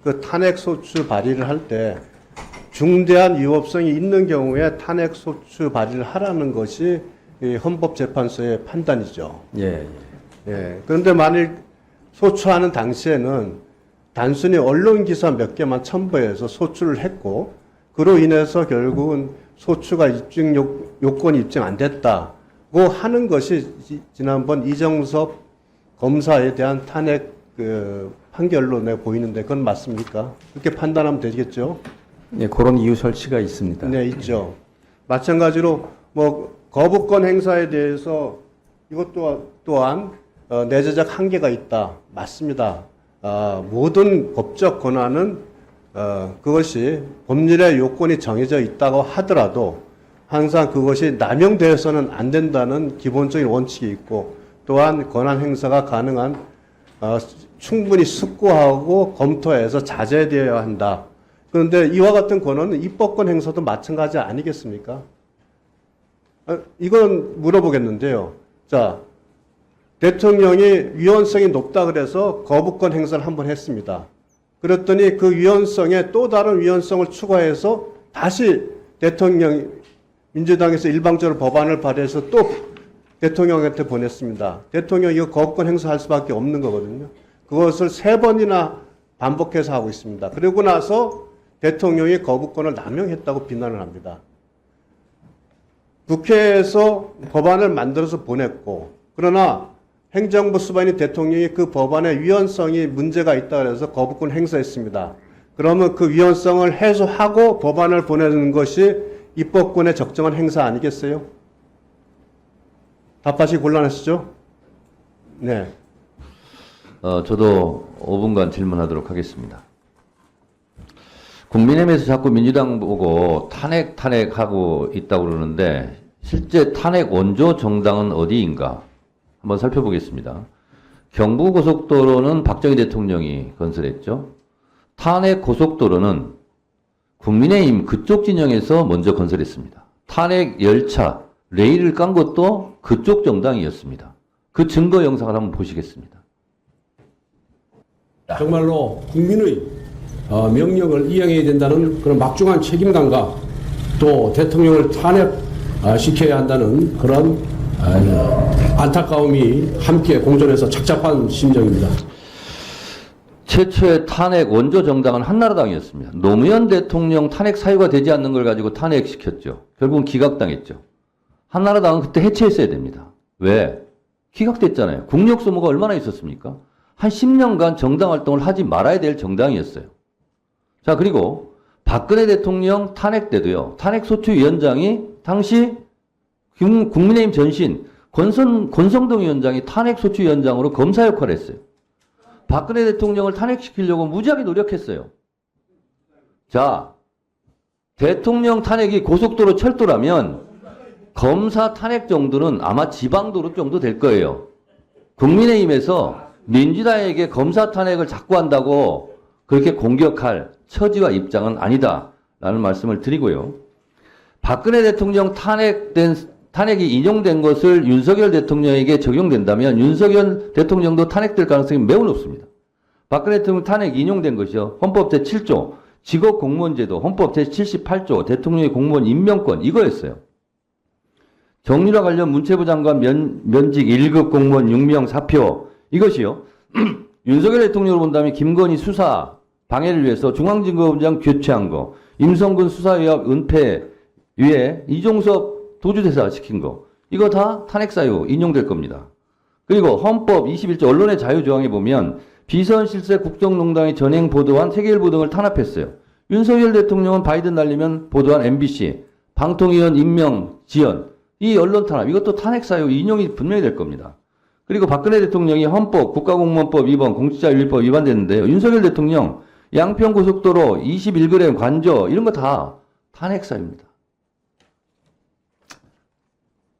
그 탄핵 소추 발의를 할 때 중대한 위법성이 있는 경우에 탄핵 소추 발의를 하라는 것이 이 헌법재판소의 판단이죠. 예. 예. 그런데 만일 소추하는 당시에는 단순히 언론 기사 몇 개만 첨부해서 소추를 했고, 그로 인해서 결국은 소추가 입증 요건이 입증 안 됐다고 하는 것이 지난번 이정섭 검사에 대한 탄핵 판결로 내가 보이는데 그건 맞습니까? 그렇게 판단하면 되겠죠? 네, 그런 이유 설치가 있습니다. 네, 있죠. 마찬가지로 뭐 거부권 행사에 대해서 이것도 또한 내재적 한계가 있다. 맞습니다. 모든 법적 권한은 그것이 법률의 요건이 정해져 있다고 하더라도 항상 그것이 남용되어서는 안 된다는 기본적인 원칙이 있고, 또한 권한 행사가 가능한 충분히 숙고하고 검토해서 자제되어야 한다. 그런데 이와 같은 권한은 입법권 행사도 마찬가지 아니겠습니까? 이건 물어보겠는데요. 자, 대통령이 위헌성이 높다 그래서 거부권 행사를 한번 했습니다. 그랬더니 그 위헌성에 또 다른 위헌성을 추가해서 다시 민주당에서 일방적으로 법안을 발의해서 또 대통령한테 보냈습니다. 대통령이 이거 거부권 행사할 수밖에 없는 거거든요. 그것을 3번이나 반복해서 하고 있습니다. 그리고 나서 대통령이 거부권을 남용했다고 비난을 합니다. 국회에서 법안을 만들어서 보냈고, 그러나 행정부 수반인 대통령이 그 법안의 위헌성이 문제가 있다 그래서 거부권 행사했습니다. 그러면 그 위헌성을 해소하고 법안을 보내는 것이 입법권의 적정한 행사 아니겠어요? 답하시기 곤란하시죠? 네. 저도 5분간 질문하도록 하겠습니다. 국민의힘에서 자꾸 민주당 보고 탄핵하고 있다고 그러는데 실제 탄핵 원조 정당은 어디인가 한번 살펴보겠습니다. 경부고속도로는 박정희 대통령이 건설했죠. 탄핵 고속도로는 국민의힘 그쪽 진영에서 먼저 건설했습니다. 탄핵 열차, 레일을 깐 것도 그쪽 정당이었습니다. 그 증거 영상을 한번 보시겠습니다. 정말로 국민의 명령을 이행해야 된다는 그런 막중한 책임감과 또 대통령을 탄핵시켜야 한다는 그런 안타까움이 함께 공존해서 착잡한 심정입니다. 최초의 탄핵 원조 정당은 한나라당이었습니다. 노무현 대통령 탄핵 사유가 되지 않는 걸 가지고 탄핵시켰죠. 결국은 기각당했죠. 한나라당은 그때 해체했어야 됩니다. 왜? 기각됐잖아요. 국력 소모가 얼마나 있었습니까? 한 10년간 정당 활동을 하지 말아야 될 정당이었어요. 자, 그리고 박근혜 대통령 탄핵 때도요. 탄핵소추위원장이 당시 국민의힘 전신 권성동 위원장이 탄핵소추위원장으로 검사 역할을 했어요. 박근혜 대통령을 탄핵시키려고 무지하게 노력했어요. 자, 대통령 탄핵이 고속도로 철도라면 검사 탄핵 정도는 아마 지방도로 정도 될 거예요. 국민의힘에서 민주당에게 검사 탄핵을 자꾸 한다고 그렇게 공격할 처지와 입장은 아니다라는 말씀을 드리고요. 박근혜 대통령 탄핵이 인용된 것을 윤석열 대통령에게 적용된다면 윤석열 대통령도 탄핵될 가능성이 매우 높습니다. 박근혜 대통령 탄핵 인용된 것이요. 헌법 제7조 직업공무원제도, 헌법 제78조 대통령의 공무원 임명권 이거였어요. 정유라 관련 문체부 장관 면직 1급 공무원 6명 사표 이것이요. 윤석열 대통령으로 본다면 김건희 수사 방해를 위해서 중앙지검장 교체한 거, 임성근 수사의학 은폐 위에 이종섭 도주대사 시킨 거 이거 다 탄핵사유 인용될 겁니다. 그리고 헌법 21조 언론의 자유조항에 보면 비선실세 국정농단의 전행 보도한 세계일보 등을 탄압했어요. 윤석열 대통령은 바이든 날리면 보도한 MBC, 방통위원 임명 지연 이 언론 탄압 이것도 탄핵사유 인용이 분명히 될 겁니다. 그리고 박근혜 대통령이 헌법, 국가공무원법 위반, 공직자윤리법 위반됐는데요. 윤석열 대통령 양평고속도로 21g 관저 이런 거 다 탄핵사유입니다.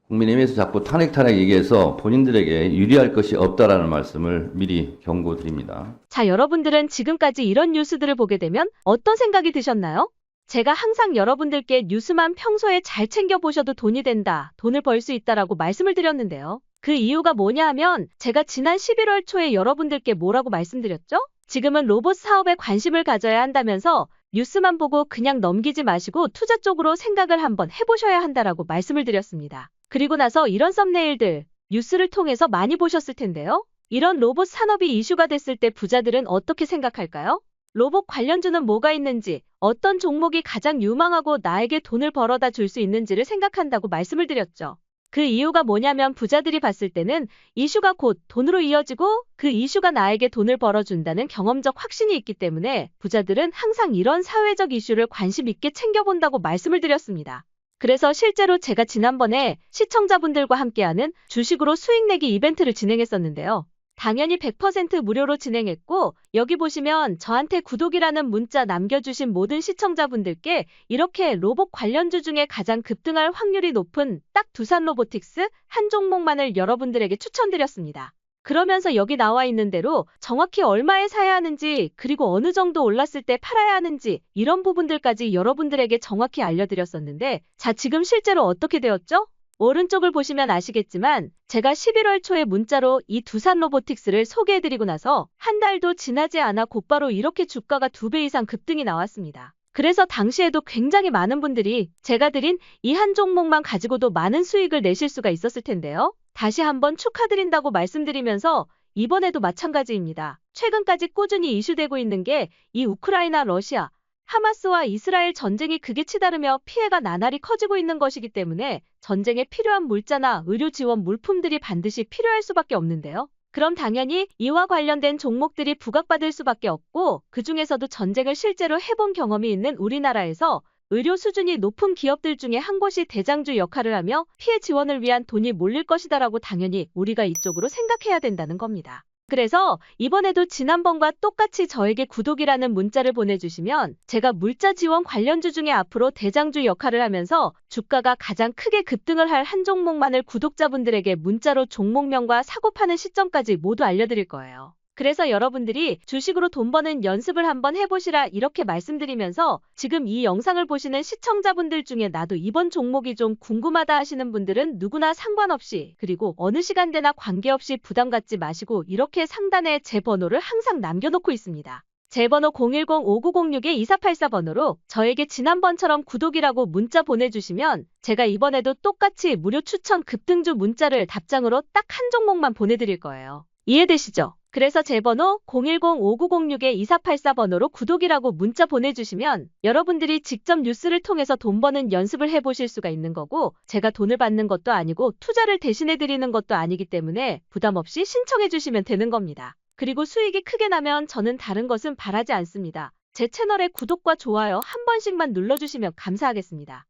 국민의힘에서 자꾸 탄핵 얘기해서 본인들에게 유리할 것이 없다라는 말씀을 미리 경고드립니다. 자, 여러분들은 지금까지 이런 뉴스들을 보게 되면 어떤 생각이 드셨나요? 제가 항상 여러분들께 뉴스만 평소에 잘 챙겨보셔도 돈이 된다, 돈을 벌 수 있다라고 말씀을 드렸는데요. 그 이유가 뭐냐 하면 제가 지난 11월 초에 여러분들께 뭐라고 말씀드렸죠? 지금은 로봇 사업에 관심을 가져야 한다면서 뉴스만 보고 그냥 넘기지 마시고 투자 쪽으로 생각을 한번 해보셔야 한다라고 말씀을 드렸습니다. 그리고 나서 이런 썸네일들 뉴스를 통해서 많이 보셨을 텐데요. 이런 로봇 산업이 이슈가 됐을 때 부자들은 어떻게 생각할까요? 로봇 관련주는 뭐가 있는지, 어떤 종목이 가장 유망하고 나에게 돈을 벌어다 줄 수 있는지를 생각한다고 말씀을 드렸죠. 그 이유가 뭐냐면 부자들이 봤을 때는 이슈가 곧 돈으로 이어지고 그 이슈가 나에게 돈을 벌어준다는 경험적 확신이 있기 때문에 부자들은 항상 이런 사회적 이슈를 관심 있게 챙겨본다고 말씀을 드렸습니다. 그래서 실제로 제가 지난번에 시청자분들과 함께하는 주식으로 수익 내기 이벤트를 진행했었는데요. 당연히 100% 무료로 진행했고 여기 보시면 저한테 구독이라는 문자 남겨주신 모든 시청자분들께 이렇게 로봇 관련주 중에 가장 급등할 확률이 높은 딱 두산로보틱스 한 종목만을 여러분들에게 추천드렸습니다. 그러면서 여기 나와 있는 대로 정확히 얼마에 사야 하는지 그리고 어느 정도 올랐을 때 팔아야 하는지 이런 부분들까지 여러분들에게 정확히 알려드렸었는데 자 지금 실제로 어떻게 되었죠? 오른쪽을 보시면 아시겠지만 제가 11월 초에 문자로 이 두산로보틱스를 소개해드리고 나서 한 달도 지나지 않아 곧바로 이렇게 주가가 2배 이상 급등이 나왔습니다. 그래서 당시에도 굉장히 많은 분들이 제가 드린 이 한 종목만 가지고도 많은 수익을 내실 수가 있었을 텐데요. 다시 한번 축하드린다고 말씀드리면서 이번에도 마찬가지입니다. 최근까지 꾸준히 이슈되고 있는 게 이 우크라이나 러시아 하마스와 이스라엘 전쟁이 극에 치달으며 피해가 나날이 커지고 있는 것이기 때문에 전쟁에 필요한 물자나 의료 지원 물품들이 반드시 필요할 수밖에 없는데요. 그럼 당연히 이와 관련된 종목들이 부각받을 수밖에 없고 그중에서도 전쟁을 실제로 해본 경험이 있는 우리나라에서 의료 수준이 높은 기업들 중에 한 곳이 대장주 역할을 하며 피해 지원을 위한 돈이 몰릴 것이다라고 당연히 우리가 이쪽으로 생각해야 된다는 겁니다. 그래서 이번에도 지난번과 똑같이 저에게 구독이라는 문자를 보내주시면 제가 물자 지원 관련주 중에 앞으로 대장주 역할을 하면서 주가가 가장 크게 급등을 할 한 종목만을 구독자분들에게 문자로 종목명과 사고 파는 시점까지 모두 알려드릴 거예요. 그래서 여러분들이 주식으로 돈 버는 연습을 한번 해보시라 이렇게 말씀드리면서 지금 이 영상을 보시는 시청자분들 중에 나도 이번 종목이 좀 궁금하다 하시는 분들은 누구나 상관없이 그리고 어느 시간대나 관계없이 부담 갖지 마시고 이렇게 상단에 제 번호를 항상 남겨놓고 있습니다. 제 번호 010-5906-2484번호로 저에게 지난번처럼 구독이라고 문자 보내주시면 제가 이번에도 똑같이 무료 추천 급등주 문자를 답장으로 딱 한 종목만 보내드릴 거예요. 이해되시죠? 그래서 제 번호 010-5906-2484번호로 구독이라고 문자 보내주시면 여러분들이 직접 뉴스를 통해서 돈 버는 연습을 해보실 수가 있는 거고 제가 돈을 받는 것도 아니고 투자를 대신해드리는 것도 아니기 때문에 부담 없이 신청해주시면 되는 겁니다. 그리고 수익이 크게 나면 저는 다른 것은 바라지 않습니다. 제 채널에 구독과 좋아요 한 번씩만 눌러주시면 감사하겠습니다.